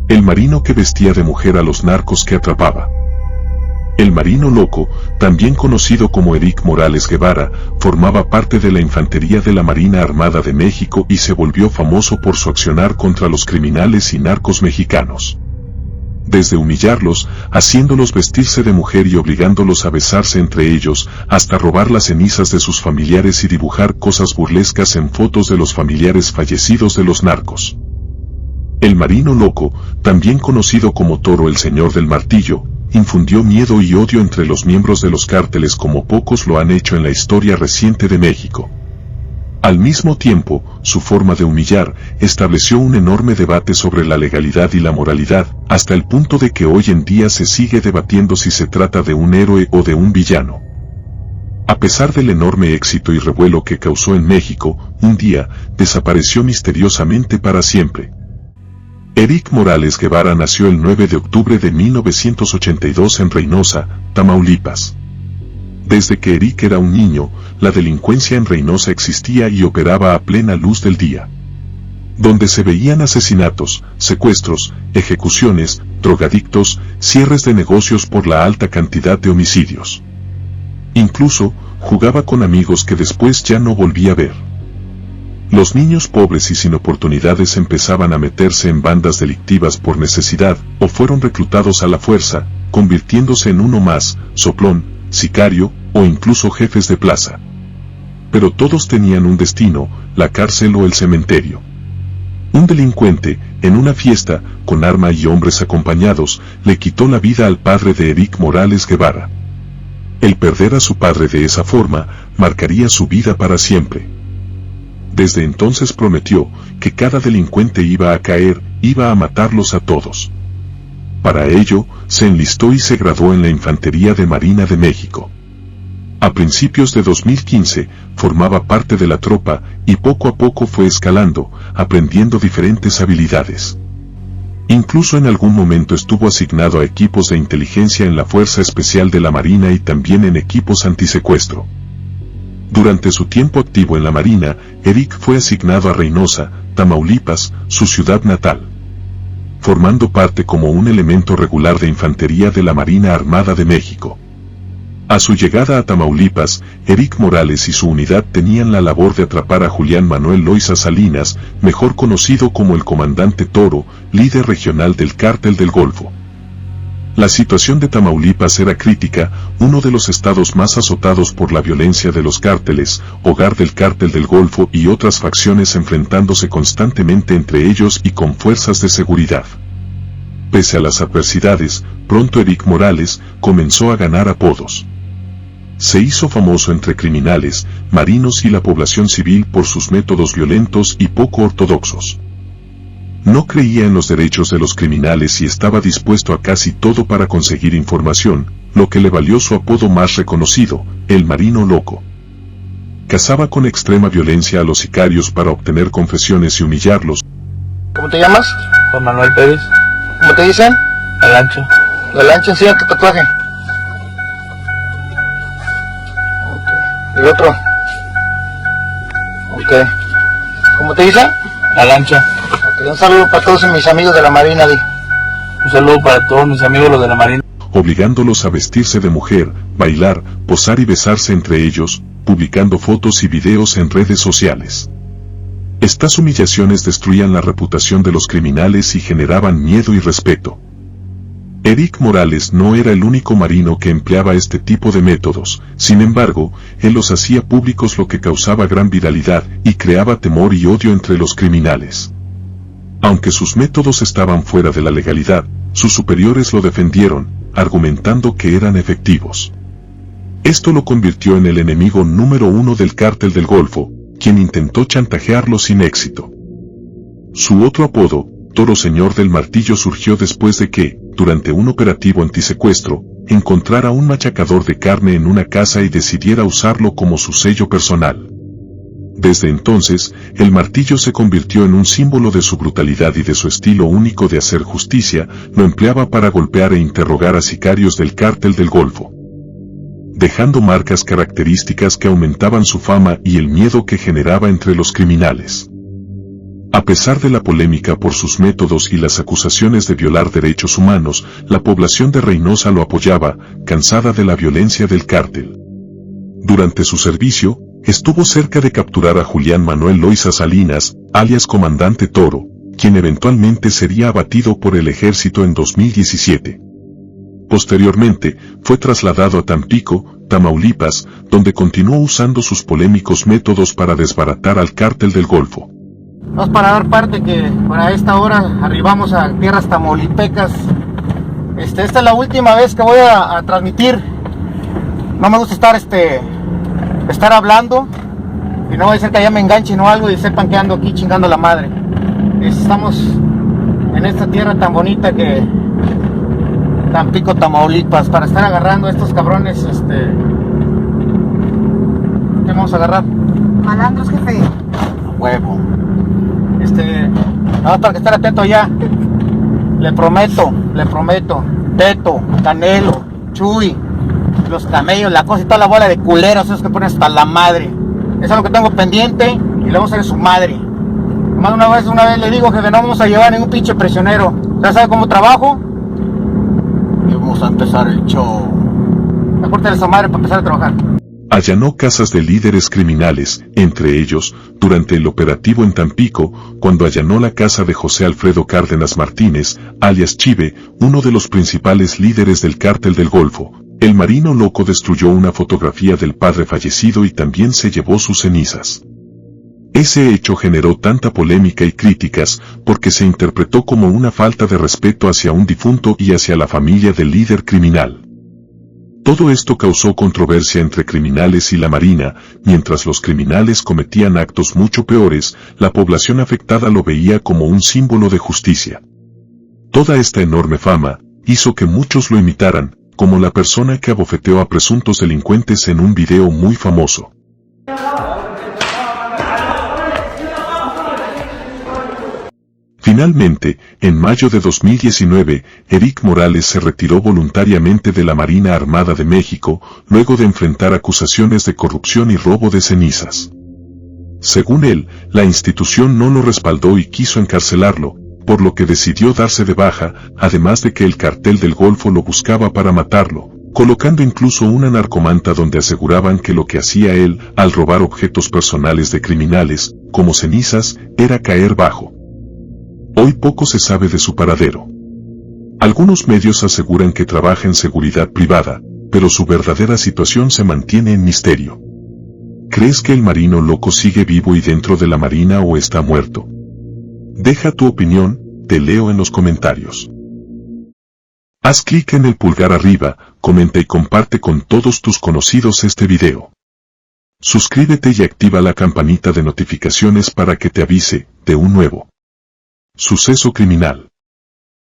El marino que vestía de mujer a los narcos que atrapaba. El marino loco, también conocido como Eric Morales Guevara, formaba parte de la infantería de la Marina Armada de México y se volvió famoso por su accionar contra los criminales y narcos mexicanos. Desde humillarlos, haciéndolos vestirse de mujer y obligándolos a besarse entre ellos, hasta robar las cenizas de sus familiares y dibujar cosas burlescas en fotos de los familiares fallecidos de los narcos. El marino loco, también conocido como Toro el Señor del Martillo, infundió miedo y odio entre los miembros de los cárteles como pocos lo han hecho en la historia reciente de México. Al mismo tiempo, su forma de humillar estableció un enorme debate sobre la legalidad y la moralidad, hasta el punto de que hoy en día se sigue debatiendo si se trata de un héroe o de un villano. A pesar del enorme éxito y revuelo que causó en México, un día, desapareció misteriosamente para siempre. Eric Morales Guevara nació el 9 de octubre de 1982 en Reynosa, Tamaulipas. Desde que Eric era un niño, la delincuencia en Reynosa existía y operaba a plena luz del día. Donde se veían asesinatos, secuestros, ejecuciones, drogadictos, cierres de negocios por la alta cantidad de homicidios. Incluso, jugaba con amigos que después ya no volví a ver. Los niños pobres y sin oportunidades empezaban a meterse en bandas delictivas por necesidad, o fueron reclutados a la fuerza, convirtiéndose en uno más, soplón, sicario, o incluso jefes de plaza. Pero todos tenían un destino, la cárcel o el cementerio. Un delincuente, en una fiesta, con arma y hombres acompañados, le quitó la vida al padre de Eric Morales Guevara. El perder a su padre de esa forma, marcaría su vida para siempre. Desde entonces prometió que cada delincuente iba a caer, iba a matarlos a todos. Para ello, se enlistó y se graduó en la Infantería de Marina de México. A principios de 2015, formaba parte de la tropa, y poco a poco fue escalando, aprendiendo diferentes habilidades. Incluso en algún momento estuvo asignado a equipos de inteligencia en la Fuerza Especial de la Marina y también en equipos antisecuestro. Durante su tiempo activo en la Marina, Eric fue asignado a Reynosa, Tamaulipas, su ciudad natal, formando parte como un elemento regular de infantería de la Marina Armada de México. A su llegada a Tamaulipas, Eric Morales y su unidad tenían la labor de atrapar a Julián Manuel Loaiza Salinas, mejor conocido como el Comandante Toro, líder regional del Cártel del Golfo. La situación de Tamaulipas era crítica, uno de los estados más azotados por la violencia de los cárteles, hogar del Cártel del Golfo y otras facciones enfrentándose constantemente entre ellos y con fuerzas de seguridad. Pese a las adversidades, pronto Eric Morales comenzó a ganar apodos. Se hizo famoso entre criminales, marinos y la población civil por sus métodos violentos y poco ortodoxos. No creía en los derechos de los criminales y estaba dispuesto a casi todo para conseguir información, lo que le valió su apodo más reconocido, el marino loco. Cazaba con extrema violencia a los sicarios para obtener confesiones y humillarlos. ¿Cómo te llamas? Juan Manuel Pérez. ¿Cómo te dicen? La Lancha. La Lancha, enseña tu tatuaje. ¿Y el otro? Ok. ¿Cómo te dicen? La Lancha. Un saludo para todos mis amigos de la Marina, di. Un saludo para todos mis amigos los de la Marina. Obligándolos a vestirse de mujer, bailar, posar y besarse entre ellos, publicando fotos y videos en redes sociales. Estas humillaciones destruían la reputación de los criminales y generaban miedo y respeto. Eric Morales no era el único marino que empleaba este tipo de métodos, sin embargo, él los hacía públicos, lo que causaba gran viralidad y creaba temor y odio entre los criminales. Aunque sus métodos estaban fuera de la legalidad, sus superiores lo defendieron, argumentando que eran efectivos. Esto lo convirtió en el enemigo número uno del Cártel del Golfo, quien intentó chantajearlo sin éxito. Su otro apodo, Toro Señor del Martillo, surgió después de que, durante un operativo antisecuestro, encontrara un machacador de carne en una casa y decidiera usarlo como su sello personal. Desde entonces, el martillo se convirtió en un símbolo de su brutalidad y de su estilo único de hacer justicia. Lo empleaba para golpear e interrogar a sicarios del Cártel del Golfo, dejando marcas características que aumentaban su fama y el miedo que generaba entre los criminales. A pesar de la polémica por sus métodos y las acusaciones de violar derechos humanos, la población de Reynosa lo apoyaba, cansada de la violencia del cártel. Durante su servicio, estuvo cerca de capturar a Julián Manuel Loaiza Salinas, alias Comandante Toro, quien eventualmente sería abatido por el ejército en 2017. Posteriormente, fue trasladado a Tampico, Tamaulipas, donde continuó usando sus polémicos métodos para desbaratar al cártel del Golfo. Vamos para dar parte que para esta hora arribamos a tierras tamaulipecas. Esta es la última vez que voy a transmitir. No me gusta estar hablando y no voy a ser que allá me enganchen o algo y sepan que ando aquí chingando la madre. Estamos en esta tierra tan bonita que Tampico, Tamaulipas, para estar agarrando a estos cabrones. ¿Qué vamos a agarrar? Malandros, jefe. Huevo. Nada más para que estar atento allá. Le prometo, Teto, Canelo, Chuy, los camellos, la cosa y toda la bola de culeros, esos que ponen hasta la madre. Eso es lo que tengo pendiente y le vamos a hacer su madre. Más una vez le digo que no vamos a llevar ningún pinche prisionero. ¿Ya sabe cómo trabajo? Y vamos a empezar el show. Apórtale a esa madre para empezar a trabajar. Allanó casas de líderes criminales, entre ellos, durante el operativo en Tampico, cuando allanó la casa de José Alfredo Cárdenas Martínez, alias Chive, uno de los principales líderes del cártel del Golfo. El marino loco destruyó una fotografía del padre fallecido y también se llevó sus cenizas. Ese hecho generó tanta polémica y críticas, porque se interpretó como una falta de respeto hacia un difunto y hacia la familia del líder criminal. Todo esto causó controversia entre criminales y la Marina. Mientras los criminales cometían actos mucho peores, la población afectada lo veía como un símbolo de justicia. Toda esta enorme fama hizo que muchos lo imitaran, como la persona que abofeteó a presuntos delincuentes en un video muy famoso. Finalmente, en mayo de 2019, Eric Morales se retiró voluntariamente de la Marina Armada de México, luego de enfrentar acusaciones de corrupción y robo de cenizas. Según él, la institución no lo respaldó y quiso encarcelarlo, por lo que decidió darse de baja, además de que el cartel del Golfo lo buscaba para matarlo, colocando incluso una narcomanta donde aseguraban que lo que hacía él, al robar objetos personales de criminales, como cenizas, era caer bajo. Hoy poco se sabe de su paradero. Algunos medios aseguran que trabaja en seguridad privada, pero su verdadera situación se mantiene en misterio. ¿Crees que el marino loco sigue vivo y dentro de la Marina o está muerto? Deja tu opinión, te leo en los comentarios. Haz clic en el pulgar arriba, comenta y comparte con todos tus conocidos este video. Suscríbete y activa la campanita de notificaciones para que te avise de un nuevo suceso criminal.